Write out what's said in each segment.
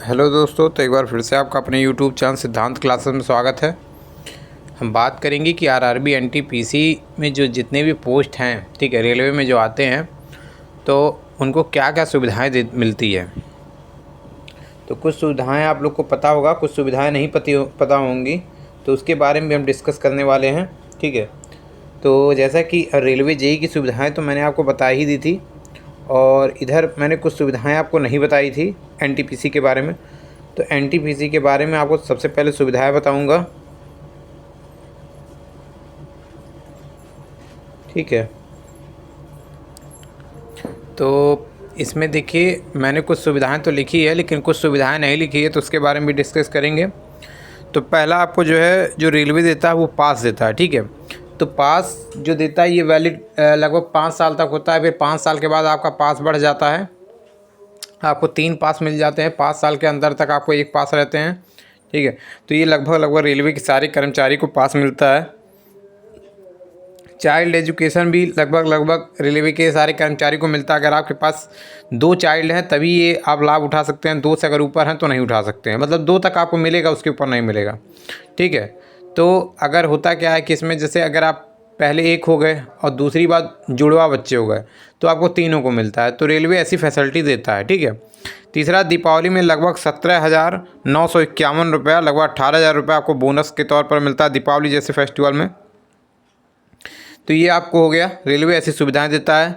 Hello दोस्तों, तो एक बार फिर से आपका अपने यूट्यूब चैनल सिद्धांत क्लासेस में स्वागत है। हम बात करेंगे कि आरआरबी एनटीपीसी में जो जितने भी पोस्ट हैं, ठीक है, रेलवे में जो आते हैं तो उनको क्या क्या सुविधाएं मिलती है। तो कुछ सुविधाएं आप लोग को पता होगा, कुछ सुविधाएं नहीं पता होंगी, तो उसके बारे में भी हम डिस्कस करने वाले हैं। ठीक है, तो जैसा कि रेलवे जेई की सुविधाएँ तो मैंने आपको बता ही दी थी, और इधर मैंने कुछ सुविधाएं आपको नहीं बताई थी एनटीपीसी के बारे में। तो एनटीपीसी के बारे में आपको सबसे पहले सुविधाएं बताऊंगा। ठीक है, तो इसमें देखिए मैंने कुछ सुविधाएं तो लिखी है, लेकिन कुछ सुविधाएं नहीं लिखी है, तो उसके बारे में भी डिस्कस करेंगे। तो पहला आपको जो है, जो रेलवे देता है वो पास देता है। ठीक है, तो पास जो देता है ये वैलिड लगभग 5 साल तक होता है। फिर 5 साल के बाद आपका पास बढ़ जाता है, आपको 3 पास मिल जाते हैं। 5 साल के अंदर तक आपको 1 पास रहते हैं। ठीक है, तो ये लगभग रेलवे के सारे कर्मचारी को पास मिलता है। चाइल्ड एजुकेशन भी लगभग रेलवे के सारे कर्मचारी को मिलता है। अगर आपके पास 2 चाइल्ड हैं तभी ये आप लाभ उठा सकते हैं, 2 से अगर ऊपर हैं तो नहीं उठा सकते हैं। मतलब 2 तक आपको मिलेगा, उसके ऊपर नहीं मिलेगा। ठीक है, तो अगर होता क्या है कि इसमें जैसे अगर आप पहले एक हो गए और दूसरी बार जुड़वा बच्चे हो गए तो आपको तीनों को मिलता है। तो रेलवे ऐसी फैसिलिटी देता है। ठीक है, तीसरा, दीपावली में लगभग 17,951 रुपया, लगभग 18,000 रुपये आपको बोनस के तौर पर मिलता है दीपावली जैसे फेस्टिवल में। तो ये आपको हो गया, रेलवे ऐसी सुविधाएं देता है।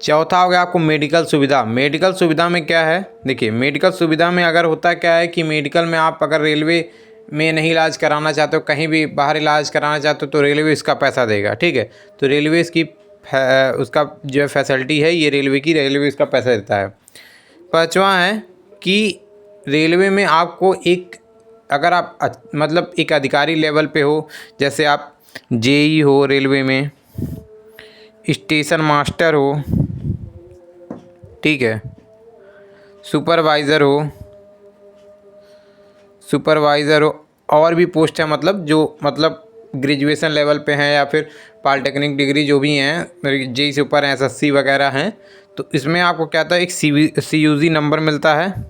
चौथा हो गया आपको मेडिकल सुविधा। मेडिकल सुविधा में क्या है, देखिए मेडिकल सुविधा में अगर होता क्या है कि मेडिकल में आप अगर रेलवे में नहीं इलाज कराना चाहते हो, कहीं भी बाहर इलाज कराना चाहते हो, तो रेलवे इसका पैसा देगा। ठीक है, तो रेलवे इसकी उसका जो है फैसिलिटी है ये रेलवे की, रेलवे इसका पैसा देता है। पाँचवा है कि रेलवे में आपको एक, अगर आप मतलब एक अधिकारी लेवल पे हो, जैसे आप जेई हो रेलवे में, स्टेशन मास्टर हो, ठीक है, सुपरवाइज़र हो, और भी पोस्ट है, मतलब जो मतलब ग्रेजुएशन लेवल पे हैं या फिर पॉलिटेक्निक डिग्री जो भी हैं, जेई से ऊपर हैं, एसएससी वगैरह हैं, तो इसमें आपको क्या था, एक सीयूजी नंबर मिलता है।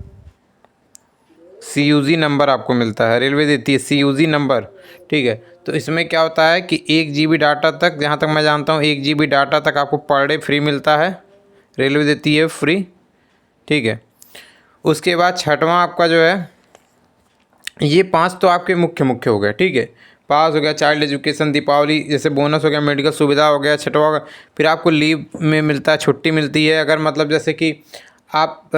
सीयूजी नंबर आपको मिलता है, रेलवे देती है सीयूजी नंबर। ठीक है, तो इसमें क्या होता है कि 1 GB डाटा तक, जहाँ तक मैं जानता हूँ 1 GB डाटा तक आपको पर डे फ्री मिलता है, रेलवे देती है फ्री। ठीक है, उसके बाद छठवां आपका जो है, ये 5 तो आपके मुख्य हो गए। ठीक है, पास हो गया, चाइल्ड एजुकेशन, दीपावली जैसे बोनस हो गया, मेडिकल सुविधा हो गया, छठवा हो गया। फिर आपको लीव में मिलता है, छुट्टी मिलती है। अगर मतलब जैसे कि आप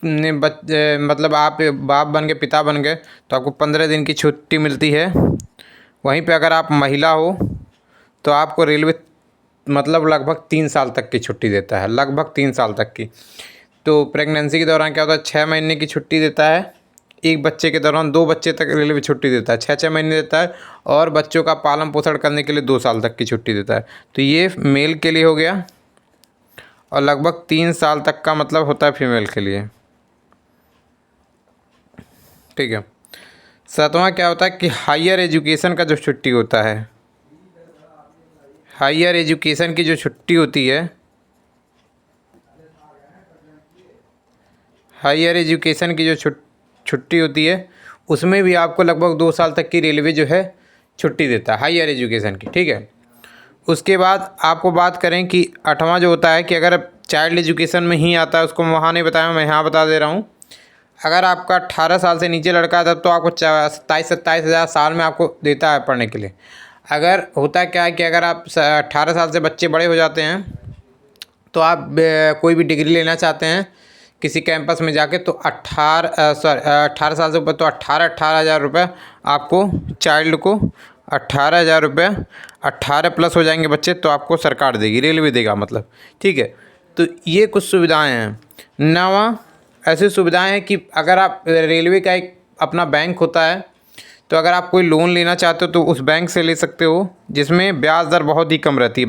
मतलब आप बाप बन गए, पिता बन गए, तो आपको 15 दिन की छुट्टी मिलती है। वहीं पे अगर आप महिला हो तो आपको रेलवे मतलब लगभग 3 साल तक की छुट्टी देता है, लगभग 3 साल तक की। तो प्रेगनेंसी के दौरान क्या होता है, 6 महीने की छुट्टी देता है। एक बच्चे के दौरान 2 बच्चे तक रेलवे छुट्टी देता है, 6 महीने देता है। और बच्चों का पालन पोषण करने के लिए 2 साल तक की छुट्टी देता है। तो ये मेल के लिए हो गया, और लगभग 3 साल तक का मतलब होता है फीमेल के लिए। ठीक है, सातवां क्या होता है कि हायर एजुकेशन का जो छुट्टी होता है, हायर एजुकेशन की जो छुट्टी होती है, हायर एजुकेशन की जो छुट्टी होती है, उसमें भी आपको लगभग 2 साल तक की रेलवे जो है छुट्टी देता है हायर एजुकेशन की। ठीक है, उसके बाद आपको बात करें कि 8वां जो होता है कि अगर चाइल्ड एजुकेशन में ही आता है, उसको वहाँ नहीं बताया, मैं यहाँ बता दे रहा हूँ। अगर आपका 18 साल से नीचे लड़का है तब तो आपको 27 हज़ार साल में आपको देता है पढ़ने के लिए। अगर होता क्या है कि अगर आप 18 साल से बच्चे बड़े हो जाते हैं तो आप कोई भी डिग्री लेना चाहते हैं किसी कैंपस में जाके, तो 18 साल से ऊपर तो 18,000 रुपये आपको चाइल्ड को, 18,000 रुपये, 18 प्लस हो जाएंगे बच्चे तो आपको सरकार देगी, रेलवे देगा मतलब। ठीक है, तो ये कुछ सुविधाएं हैं। 9वां, ऐसी सुविधाएं हैं कि अगर आप रेलवे का एक अपना बैंक होता है, तो अगर आप कोई लोन लेना चाहते हो तो उस बैंक से ले सकते हो, जिसमें ब्याज दर बहुत ही कम रहती है।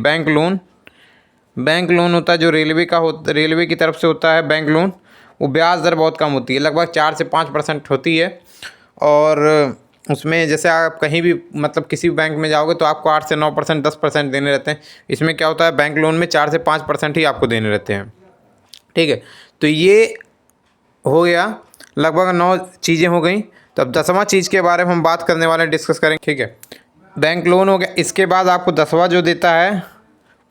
बैंक लोन होता है जो रेलवे का रेलवे की तरफ से होता है बैंक लोन, वो ब्याज दर बहुत कम होती है, लगभग 4 से 5% होती है। और उसमें जैसे आप कहीं भी मतलब किसी भी बैंक में जाओगे तो आपको 8 से 9%, 10% देने रहते हैं। इसमें क्या होता है, बैंक लोन में 4 से 5% ही आपको देने रहते हैं। ठीक है, तो ये हो गया, लगभग 9 चीज़ें हो गई। तो अब 10वां चीज़ के बारे में हम बात करने वाले हैं, डिस्कस करेंगे, ठीक है। बैंक लोन हो गया। इसके बाद आपको 10वां जो देता है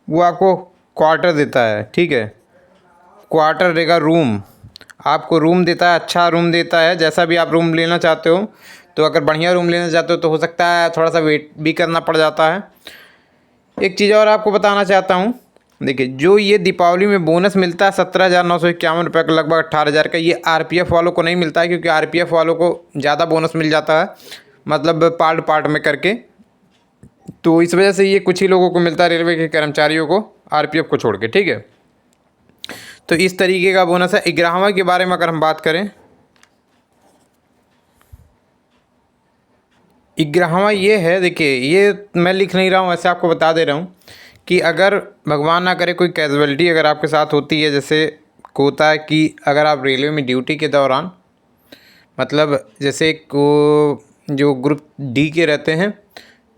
वो आपको क्वार्टर देता है, ठीक है। क्वार्टर देगा, रूम आपको रूम देता है, अच्छा रूम देता है। जैसा भी आप रूम लेना चाहते हो, तो अगर बढ़िया रूम लेना चाहते हो तो हो सकता है थोड़ा सा वेट भी करना पड़ जाता है। एक चीज़ और आपको बताना चाहता हूँ, देखिए जो ये दीपावली में बोनस मिलता है 17,951 रुपये का, लगभग 18,000 का, ये आरपीएफ वालों को नहीं मिलता है, क्योंकि आरपीएफ वालों को ज़्यादा बोनस मिल जाता है, मतलब पार्ट पार्ट में करके। तो इस वजह से ये कुछ ही लोगों को मिलता है, रेलवे के कर्मचारियों को, आरपीएफ को छोड़ के, ठीक है। तो इस तरीके का बोनस है। 11वां के बारे में अगर हम बात करें, 11वां ये है, देखिए ये मैं लिख नहीं रहा हूँ, ऐसे आपको बता दे रहा हूँ कि अगर भगवान ना करे कोई कैजुअलिटी अगर आपके साथ होती है, जैसे होता है कि अगर आप रेलवे में ड्यूटी के दौरान, मतलब जैसे को जो ग्रुप डी के रहते हैं,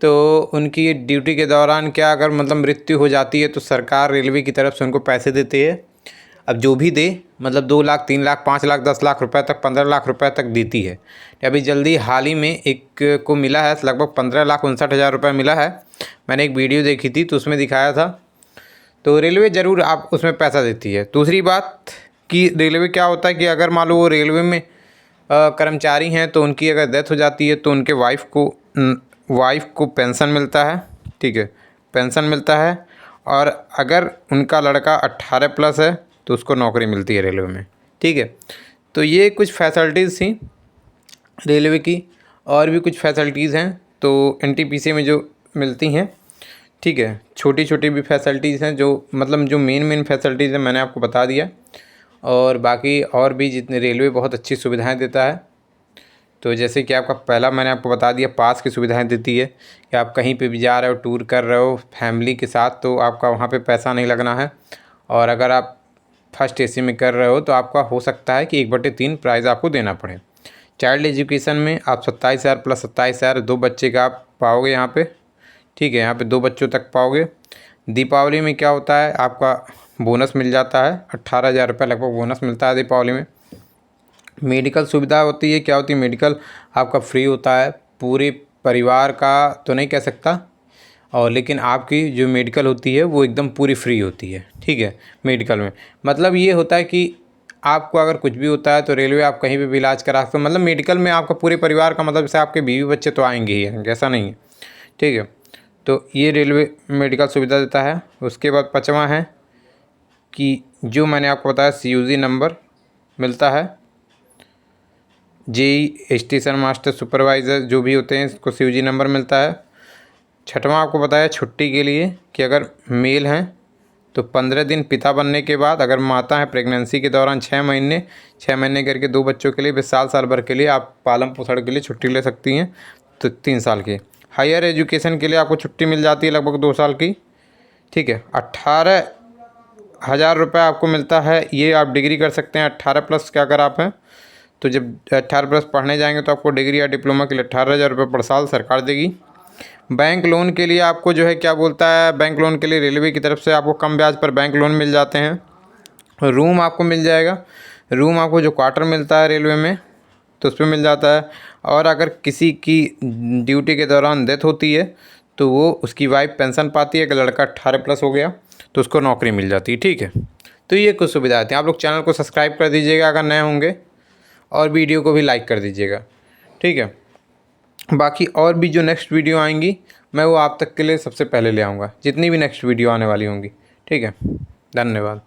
तो उनकी ड्यूटी के दौरान क्या अगर मतलब मृत्यु हो जाती है, तो सरकार रेलवे की तरफ से उनको पैसे देती है। अब जो भी दे, मतलब 2 लाख, 3 लाख, 5 लाख, 10 लाख रुपए तक, 15 लाख रुपए तक देती है। अभी जल्दी हाल ही में एक को मिला है लगभग 15,59,000 रुपये मिला है। मैंने एक वीडियो देखी थी तो उसमें दिखाया था। तो रेलवे ज़रूर आप उसमें पैसा देती है। दूसरी बात कि रेलवे क्या होता है कि अगर मान लो वो रेलवे में कर्मचारी हैं, तो उनकी अगर डेथ हो जाती है तो उनके वाइफ को पेंशन मिलता है, ठीक है, पेंशन मिलता है। और अगर उनका लड़का 18 प्लस है तो उसको नौकरी मिलती है रेलवे में, ठीक है। तो ये कुछ फैसिलिटीज़ थी रेलवे की। और भी कुछ फैसिलिटीज़ हैं तो एनटीपीसी में जो मिलती हैं, ठीक है। छोटी छोटी भी फैसिलिटीज़ हैं, जो मतलब जो मेन फैसिलिटीज़ हैं मैंने आपको बता दिया। और बाकी और भी जितने रेलवे बहुत अच्छी सुविधाएं देता है। तो जैसे कि आपका पहला मैंने आपको बता दिया, पास की सुविधाएं देती है कि आप कहीं पे भी जा रहे हो, टूर कर रहे हो फैमिली के साथ, तो आपका वहाँ पे पैसा नहीं लगना है। और अगर आप फर्स्ट एसी में कर रहे हो तो आपका हो सकता है कि 1/3 प्राइज़ आपको देना पड़े। चाइल्ड एजुकेशन में आप 27,000 प्लस 27,000 2 बच्चे का आप पाओगे यहाँ पे, ठीक है। यहाँ पे 2 बच्चों तक पाओगे। दीपावली में क्या होता है, आपका बोनस मिल जाता है, 18,000 रुपये लगभग बोनस मिलता है दीपावली में। मेडिकल सुविधा होती है, क्या होती है, मेडिकल आपका फ्री होता है, पूरे परिवार का तो नहीं कह सकता, और लेकिन आपकी जो मेडिकल होती है वो एकदम पूरी फ्री होती है, ठीक है। मेडिकल में मतलब ये होता है कि आपको अगर कुछ भी होता है तो रेलवे आप कहीं पे भी इलाज करा सकते हो। मतलब मेडिकल में आपका पूरे परिवार का, मतलब जैसे आपके बीवी बच्चे तो आएंगे ही आएंगे, ऐसा नहीं है, ठीक है। तो ये रेलवे मेडिकल सुविधा देता है। उसके बाद 5वां है कि जो मैंने आपको बताया CUG नंबर मिलता है। जेई स्टेशन मास्टर सुपरवाइज़र जो भी होते हैं इसको CUG नंबर मिलता है। 6वां आपको बताया छुट्टी के लिए कि अगर मेल हैं तो 15 दिन पिता बनने के बाद, अगर माता है प्रेगनेंसी के दौरान 6 महीने करके 2 बच्चों के लिए, वे साल भर के लिए आप पालन पोषण के लिए छुट्टी ले सकती हैं, तो 3 साल की। हायर एजुकेशन के लिए आपको छुट्टी मिल जाती है लगभग 2 साल की, ठीक है। 18,000 रुपये आपको मिलता है, ये आप डिग्री कर सकते हैं 18 प्लस का अगर आप हैं। तो जब 18 प्लस पढ़ने जाएंगे तो आपको डिग्री या डिप्लोमा के लिए 18,000 रुपये पर साल सरकार देगी। बैंक लोन के लिए आपको जो है क्या बोलता है, बैंक लोन के लिए रेलवे की तरफ से आपको कम ब्याज पर बैंक लोन मिल जाते हैं। रूम आपको मिल जाएगा, रूम आपको जो क्वार्टर मिलता है रेलवे में तो उस पर मिल जाता है। और अगर किसी की ड्यूटी के दौरान डेथ होती है तो वो उसकी वाइफ पेंशन पाती है। अगर लड़का 18 प्लस हो गया तो उसको नौकरी मिल जाती है, ठीक है। तो ये कुछ सुविधाएं थी। आप लोग चैनल को सब्सक्राइब कर दीजिएगा अगर नए होंगे, और वीडियो को भी लाइक कर दीजिएगा, ठीक है। बाकी और भी जो नेक्स्ट वीडियो आएंगी मैं वो आप तक के लिए सबसे पहले ले आऊँगा, जितनी भी नेक्स्ट वीडियो आने वाली होंगी, ठीक है। धन्यवाद।